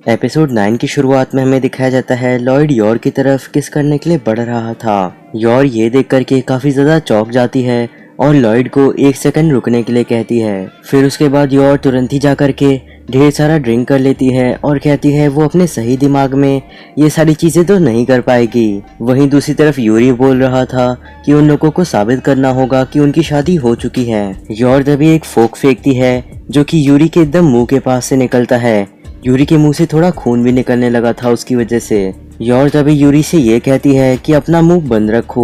Episode 9 की शुरुआत में हमें दिखाया जाता है लॉयड यॉर की तरफ किस करने के लिए बढ़ रहा था। यॉर ये देख करके काफी ज्यादा चौंक जाती है और लॉयड को एक सेकंड रुकने के लिए कहती है। फिर उसके बाद यॉर तुरंत ही जा करके ढेर सारा ड्रिंक कर लेती है और कहती है वो अपने सही दिमाग में ये सारी चीजें तो नहीं कर पाएगी। वहीं दूसरी तरफ यूरी बोल रहा था कि उन लोगों को साबित करना होगा कि उनकी शादी हो चुकी है। यॉर तभी एक फोक फेंकती है जो कि यूरी के एकदम मुंह के पास से निकलता है। यूरी के मुंह से थोड़ा खून भी निकलने लगा था उसकी वजह से। यॉर तभी यूरी से ये कहती है कि अपना मुंह बंद रखो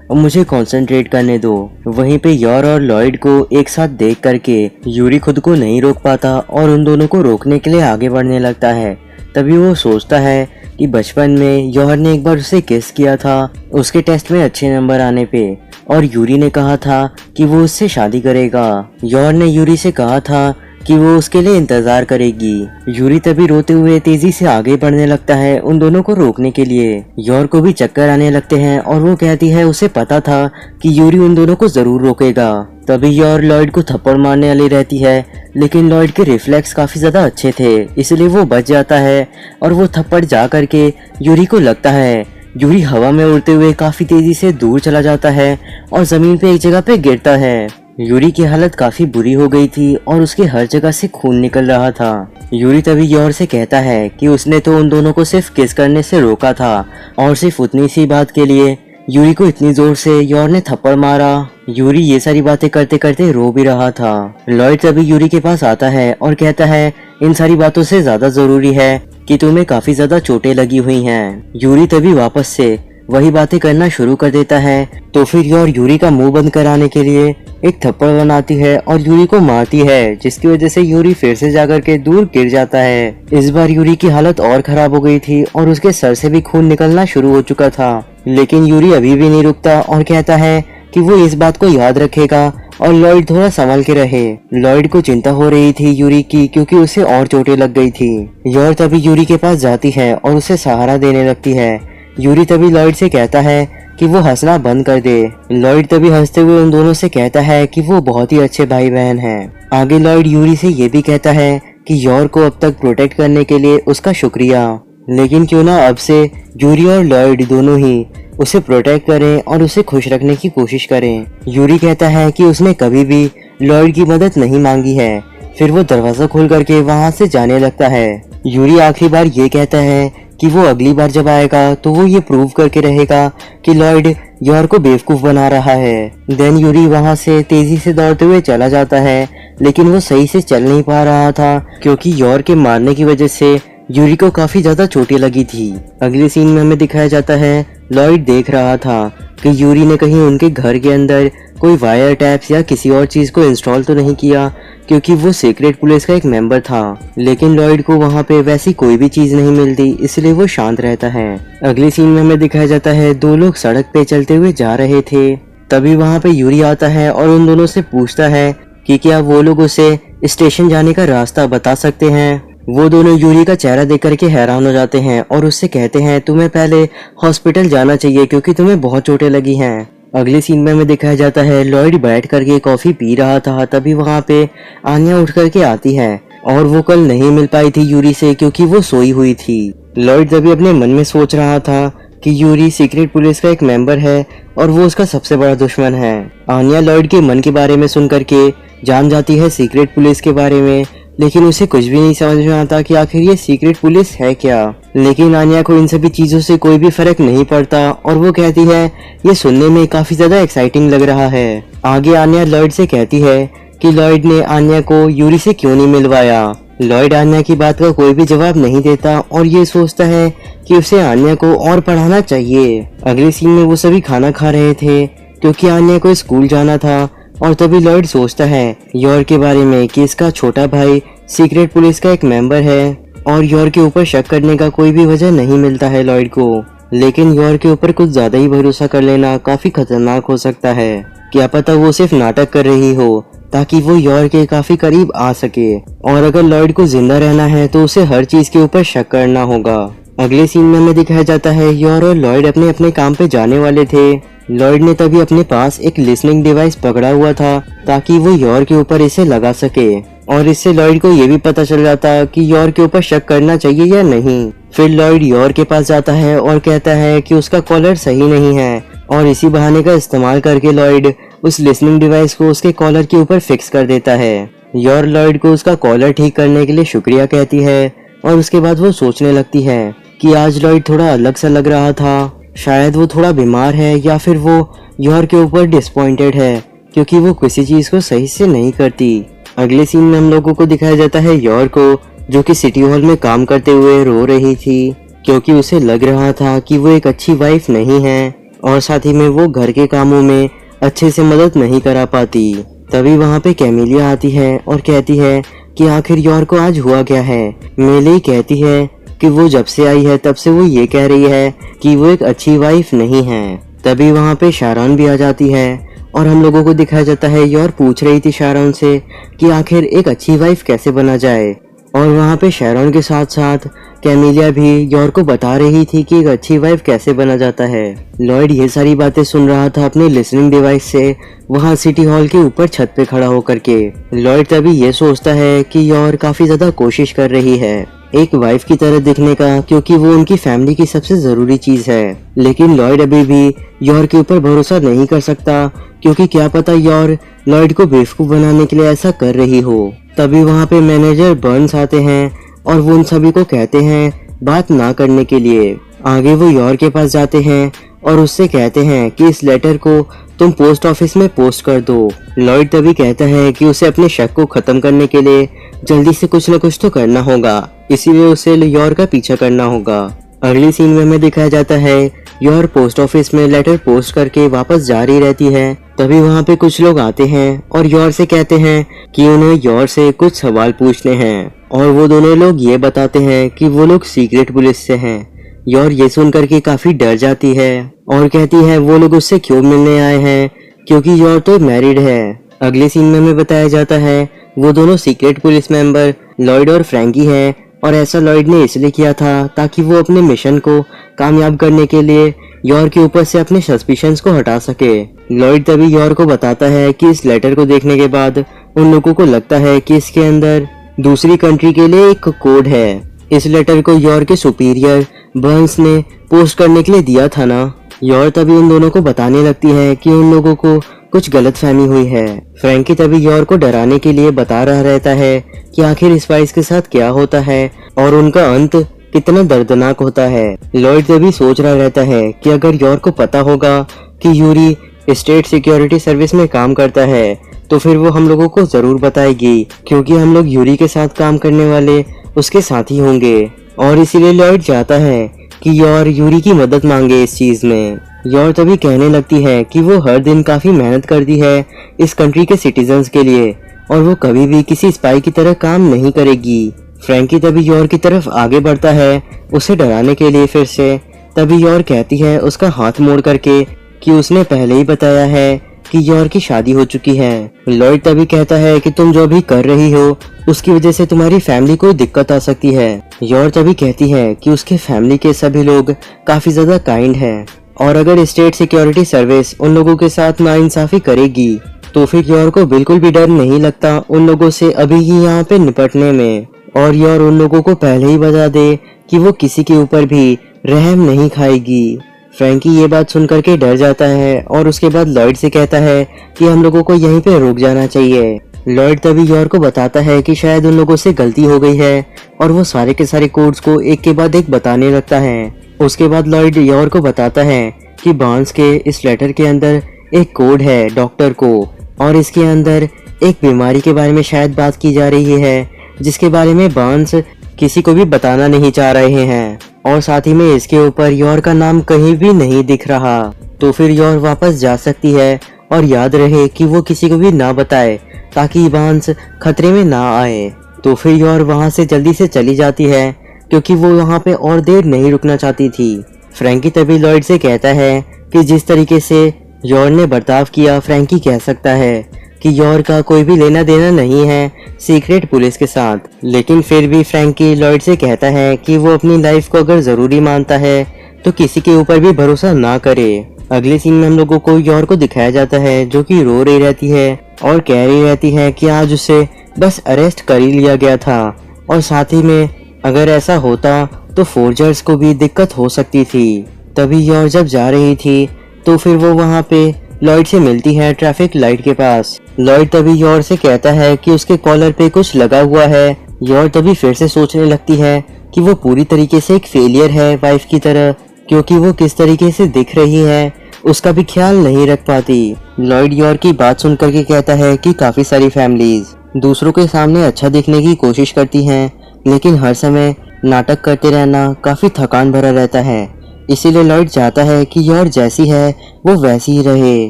और मुझे कंसंट्रेट करने दो। वहीं पे यॉर और लॉयड को एक साथ देख करके यूरी खुद को नहीं रोक पाता और उन दोनों को रोकने के लिए आगे बढ़ने लगता है। तभी वो सोचता है कि बचपन में यॉर ने एक बार उसे किस किया था उसके टेस्ट में अच्छे नंबर आने पे, और यूरी ने कहा था कि वो उससे शादी करेगा। यॉर ने यूरी से कहा था कि वो उसके लिए इंतजार करेगी। यूरी तभी रोते हुए तेजी से आगे बढ़ने लगता है उन दोनों को रोकने के लिए। यॉर को भी चक्कर आने लगते हैं और वो कहती है उसे पता था कि यूरी उन दोनों को जरूर रोकेगा। तभी यॉर लॉयड को थप्पड़ मारने वाली रहती है, लेकिन लॉयड के रिफ्लेक्स काफी ज्यादा अच्छे थे इसलिए वो बच जाता है और वो थप्पड़ जा करके यूरी को लगता है। यूरी हवा में उड़ते हुए काफी तेजी से दूर चला जाता है और जमीन पे एक जगह पे गिरता है। यूरी की हालत काफी बुरी हो गई थी और उसके हर जगह से खून निकल रहा था। यूरी तभी यॉर से कहता है कि उसने तो उन दोनों को सिर्फ किस करने से रोका था और सिर्फ उतनी सी बात के लिए यूरी को इतनी जोर से यॉर ने थप्पड़ मारा। यूरी ये सारी बातें करते करते रो भी रहा था। लॉयड तभी यूरी के पास आता है और कहता है इन सारी बातों से ज्यादा जरूरी है कि तुम्हें काफी ज्यादा चोटें लगी हुई हैं। यूरी तभी वापस से वही बातें करना शुरू कर देता है। तो फिर यॉर यूरी का मुंह बंद कराने के लिए एक थप्पड़ बनाती है और यूरी को मारती है, जिसकी वजह से यूरी फिर से जाकर के दूर गिर जाता है। इस बार यूरी की हालत और खराब हो गई थी और उसके सर से भी खून निकलना शुरू हो चुका था, लेकिन यूरी अभी भी नहीं रुकता और कहता है कि वो इस बात को याद रखेगा और लॉयड थोड़ा संभल के रहे। लॉयड को चिंता हो रही थी यूरी की, क्योंकि उसे और चोटें लग गई थी। यॉर तभी यूरी के पास जाती है और उसे सहारा देने लगती है। यूरी तभी लॉयड से कहता है कि वो हंसना बंद कर दे। लॉयड तभी हंसते हुए उन दोनों से कहता है कि वो बहुत ही अच्छे भाई बहन हैं। आगे लॉयड यूरी से ये भी कहता है कि यॉर को अब तक प्रोटेक्ट करने के लिए उसका शुक्रिया, लेकिन क्यों ना अब से यूरी और लॉयड दोनों ही उसे प्रोटेक्ट करें और उसे खुश रखने की कोशिश करें। यूरी कहता है कि उसने कभी भी लॉयड की मदद नहीं मांगी है। फिर वो दरवाजा खोल करके वहाँ से जाने लगता है। यूरी आखिरी बार ये कहता है कि वो अगली बार जब आएगा तो वो ये प्रूव करके रहेगा कि लॉयड यॉर को बेवकूफ बना रहा है। देन यूरी वहाँ से तेजी से दौड़ते हुए चला जाता है, लेकिन वो सही से चल नहीं पा रहा था क्योंकि यॉर के मारने की वजह से यूरी को काफी ज्यादा चोटें लगी थी। अगले सीन में हमें दिखाया जाता है लॉयड देख रहा था कि यूरी ने कहीं उनके घर के अंदर कोई वायर टैप्स या किसी और चीज को इंस्टॉल तो नहीं किया, क्योंकि वो सीक्रेट पुलिस का एक मेंबर था। लेकिन लॉयड को वहाँ पे वैसी कोई भी चीज नहीं मिलती, इसलिए वो शांत रहता है। अगले सीन में हमें दिखाया जाता है दो लोग सड़क पे चलते हुए जा रहे थे। तभी वहाँ पे यूरी आता है और उन दोनों से पूछता है कि क्या वो लोग उसे स्टेशन जाने का रास्ता बता सकते हैं। वो दोनों यूरी का चेहरा देख करके हैरान हो जाते हैं और उससे कहते हैं तुम्हें पहले हॉस्पिटल जाना चाहिए क्योंकि तुम्हें बहुत चोटें लगी हैं। अगले सीन में हमें दिखाया जाता है लॉयड बैठ करके कॉफी पी रहा था। तभी वहाँ पे आन्या उठ करके आती है और वो कल नहीं मिल पाई थी यूरी से क्योंकि वो सोई हुई थी। लॉयड तभी अपने मन में सोच रहा था कि यूरी सीक्रेट पुलिस का एक मेंबर है और वो उसका सबसे बड़ा दुश्मन है। आन्या लॉयड के मन के बारे में सुन करके जान जाती है सीक्रेट पुलिस के बारे में, लेकिन उसे कुछ भी नहीं समझ में आता कि आखिर ये सीक्रेट पुलिस है क्या। लेकिन आन्या को इन सभी चीजों से कोई भी फर्क नहीं पड़ता और वो कहती है ये सुनने में काफी ज्यादा एक्साइटिंग लग रहा है। आगे आन्या लॉयड से कहती है कि लॉयड ने आन्या को यूरी से क्यों नहीं मिलवाया। लॉयड आन्या की बात का कोई भी जवाब नहीं देता और ये सोचता है कि उसे आन्या को और पढ़ाना चाहिए। अगले सीन में वो सभी खाना खा रहे थे क्योंकि आन्या को स्कूल जाना था, और तभी लॉयड सोचता है यॉर के बारे में कि इसका छोटा भाई सीक्रेट पुलिस का एक मेंबर है और यॉर के ऊपर शक करने का कोई भी वजह नहीं मिलता है लॉयड को। लेकिन यॉर के ऊपर कुछ ज्यादा ही भरोसा कर लेना काफी खतरनाक हो सकता है। क्या पता वो सिर्फ नाटक कर रही हो ताकि वो यॉर के काफी करीब आ सके, और अगर लॉयड को जिंदा रहना है तो उसे हर चीज के ऊपर शक करना होगा। अगले सीन में हमें दिखाया जाता है यॉर और लॉयड अपने अपने काम पे जाने वाले थे। लॉयड ने तभी अपने पास एक लिसनिंग डिवाइस पकड़ा हुआ था ताकि वो यॉर के ऊपर इसे लगा सके। और इससे लॉयड को ये भी पता चल जाता कि यॉर के ऊपर शक करना चाहिए या नहीं। फिर लॉयड यॉर के पास जाता है और कहता है कि उसका कॉलर सही नहीं है, और इसी बहाने का इस्तेमाल करके लॉयड उस लिसनिंग डिवाइस को उसके कॉलर के ऊपर फिक्स कर देता है। यॉर लॉयड को उसका कॉलर ठीक करने के लिए शुक्रिया कहती है, और उसके बाद वो सोचने लगती है कि आज लॉयड थोड़ा अलग सा लग रहा था, शायद वो थोड़ा बीमार है या फिर वो यॉर के ऊपर डिसअपॉइंटेड है क्योंकि वो किसी चीज को सही से नहीं करती। अगले सीन में हम लोगों को दिखाया जाता है यॉर को, जो कि सिटी हॉल में काम करते हुए रो रही थी क्योंकि उसे लग रहा था कि वो एक अच्छी वाइफ नहीं है, और साथ ही में वो घर के कामों में अच्छे से मदद नहीं करा पाती। तभी वहाँ पे कैमिलिया आती है और कहती है कि आखिर यॉर को आज हुआ क्या है। मेली कहती है कि वो जब से आई है तब से वो ये कह रही है कि वो एक अच्छी वाइफ नहीं है। तभी वहाँ पे शारन भी आ जाती है और हम लोगों को दिखाया जाता है यॉर पूछ रही थी शारन से कि आखिर एक अच्छी वाइफ कैसे बना जाए, और वहाँ पे शारन के साथ साथ कैमिलिया भी यॉर को बता रही थी कि एक अच्छी वाइफ कैसे बना जाता है। लॉयड ये सारी बातें सुन रहा था अपने लिसनिंग डिवाइस से वहाँ सिटी हॉल के ऊपर छत पे खड़ा होकर के। लॉयड तभी ये सोचता है कि यॉर काफी ज्यादा कोशिश कर रही है एक वाइफ की तरह दिखने का, क्योंकि वो उनकी फैमिली की सबसे जरूरी चीज है। लेकिन लॉयड अभी भी यॉर के ऊपर भरोसा नहीं कर सकता, क्योंकि क्या पता यॉर लॉयड को बेवकूफ बनाने के लिए ऐसा कर रही हो। तभी वहाँ पे मैनेजर बर्न्स आते हैं और वो उन सभी को कहते हैं बात ना करने के लिए। आगे वो यॉर के पास जाते हैं और उससे कहते हैं कि इस लेटर को तुम पोस्ट ऑफिस में पोस्ट कर दो। लॉयड तभी कहता है कि उसे अपने शक को खत्म करने के लिए जल्दी से कुछ न कुछ तो करना होगा, इसीलिए उसे यॉर का पीछा करना होगा। अगली सीन में हमें दिखाया जाता है यॉर पोस्ट ऑफिस में लेटर पोस्ट करके वापस जा रही रहती है। तभी वहाँ पे कुछ लोग आते हैं और यॉर से कहते हैं कि उन्हें यॉर से कुछ सवाल पूछने हैं, और वो दोनों लोग ये बताते हैं कि वो लोग सीक्रेट पुलिस से हैं। यॉर ये सुन करके काफी डर जाती है और कहती है वो लोग उससे क्यों मिलने आए हैं, क्योंकि यॉर तो मैरिड है। अगले सीन में हमें बताया जाता है वो दोनों सीक्रेट पुलिस मेंबर लॉयड और फ्रैंकी हैं, और ऐसा लॉयड ने इसलिए किया था ताकि वो अपने मिशन को कामयाब करने के लिए यॉर के ऊपर से अपने सस्पिशंस को हटा सके। लॉयड तभी यॉर को बताता है कि इस लेटर को देखने के बाद उन लोगों को लगता है कि इसके अंदर दूसरी कंट्री के लिए एक कोड है। इस लेटर को यॉर के सुपीरियर बर्न्स ने पोस्ट करने के लिए दिया था ना। यॉर तभी उन दोनों को बताने लगती है कि उन लोगों को कुछ गलतफहमी हुई है। फ्रैंकी तभी यॉर को डराने के लिए बता रहा रहता है कि आखिर इस वाइस के साथ क्या होता है और उनका अंत कितना दर्दनाक होता है। लॉयड तभी सोच रहा रहता है कि अगर यॉर को पता होगा कि यूरी स्टेट सिक्योरिटी सर्विस में काम करता है तो फिर वो हम लोगों को जरूर बताएगी, क्योंकि हम लोग यूरी के साथ काम करने वाले उसके साथी होंगे, और इसीलिए लॉयड चाहता है कि यॉर यूरी की मदद मांगे इस चीज में। यॉर तभी कहने लगती है कि वो हर दिन काफी मेहनत करती है इस कंट्री के सिटीजन्स के लिए, और वो कभी भी किसी स्पाई की तरह काम नहीं करेगी। फ्रैंकी तभी यॉर की तरफ आगे बढ़ता है उसे डराने के लिए फिर से। तभी यॉर कहती है उसका हाथ मोड़ करके कि उसने पहले ही बताया है कि यॉर की शादी हो चुकी है। लॉयड तभी कहता है कि तुम जो भी कर रही हो उसकी वजह से तुम्हारी फैमिली को दिक्कत आ सकती है। यॉर तभी कहती है कि उसके फैमिली के सभी लोग काफी ज्यादा काइंड हैं, और अगर स्टेट सिक्योरिटी सर्विस उन लोगों के साथ नाइंसाफी करेगी तो फिर यॉर को बिल्कुल भी डर नहीं लगता उन लोगों से अभी ही यहाँ पे निपटने में। और यॉर उन लोगों को पहले ही बता दे कि वो किसी के ऊपर भी रहम नहीं खाएगी। फ्रैंकी ये बात सुनकर के डर जाता है और उसके बाद लॉयड से कहता है कि हम लोगों को यहीं पे रुक जाना चाहिए। लॉयड तभी यॉर को बताता है कि शायद उन लोगों से गलती हो गई है, और वो सारे के सारे कोड्स को एक के बाद एक बताने लगता है। उसके बाद लॉयड यॉर को बताता है कि बर्न्स के इस लेटर के अंदर एक कोड है डॉक्टर को, और इसके अंदर एक बीमारी के बारे में शायद बात की जा रही है जिसके बारे में बर्न्स किसी को भी बताना नहीं चाह रहे हैं, और साथ ही में इसके ऊपर यॉर का नाम कहीं भी नहीं दिख रहा। तो फिर यॉर वापस जा सकती है और याद रहे कि वो किसी को भी ना बताए ताकि बर्न्स खतरे में ना आए। तो फिर यॉर वहाँ से जल्दी से चली जाती है क्योंकि वो वहाँ पे और देर नहीं रुकना चाहती थी। फ्रैंकी तभी लॉयड से कहता है कि जिस तरीके से यॉर ने बर्ताव किया, फ्रैंकी कह सकता है कि यॉर का कोई भी लेना देना नहीं है सीक्रेट पुलिस के साथ। लेकिन फिर भी फ्रैंकी लॉयड से कहता है कि वो अपनी लाइफ को अगर जरूरी मानता है तो किसी के ऊपर भी भरोसा ना करे। अगले सीन में हम लोगों को यॉर को दिखाया जाता है जो कि रो रही रहती है और कह रही रहती है कि आज उसे बस अरेस्ट कर ही लिया गया था। और साथ ही में अगर ऐसा होता तो फोर्जर्स को भी दिक्कत हो सकती थी। तभी योर जब जा रही थी तो फिर वो वहाँ पे लॉयड से मिलती है ट्रैफिक लाइट के पास। लॉयड तभी योर से कहता है कि उसके कॉलर पे कुछ लगा हुआ है। योर तभी फिर से सोचने लगती है कि वो पूरी तरीके से एक फेलियर है वाइफ की तरह, क्योंकि वो किस तरीके से दिख रही है उसका भी ख्याल नहीं रख पाती। लॉयड योर की बात सुन करके कहता है कि काफी सारी फैमिलीज दूसरों के सामने अच्छा दिखने की कोशिश करती हैं, लेकिन हर समय नाटक करते रहना काफी थकान भरा रहता है। इसीलिए लॉयड चाहता है कि योर जैसी है वो वैसी ही रहे,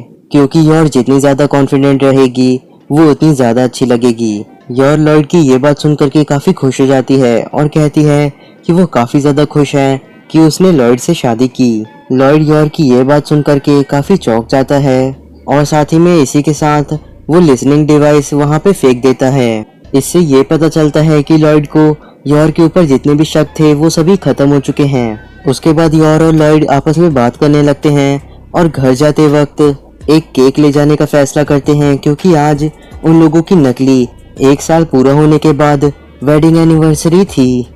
क्योंकि योर जितनी ज्यादा कॉन्फिडेंट रहेगी वो उतनी ज्यादा अच्छी लगेगी। योर लॉयड की ये बात सुन करके काफी खुश हो जाती है और कहती है कि वो काफी ज्यादा खुश है कि उसने लॉयड से शादी की। लॉयड योर की ये बात सुन करके काफी चौंक जाता है और साथ ही में इसी के साथ वो लिसनिंग डिवाइस वहाँ पे फेंक देता है। इससे ये पता चलता है कि लॉयड को योर के ऊपर जितने भी शक थे वो सभी खत्म हो चुके हैं। उसके बाद योर और लॉयड आपस में बात करने लगते हैं और घर जाते वक्त एक केक ले जाने का फैसला करते हैं, क्योंकि आज उन लोगों की नकली 1 साल पूरा होने के बाद वेडिंग एनिवर्सरी थी।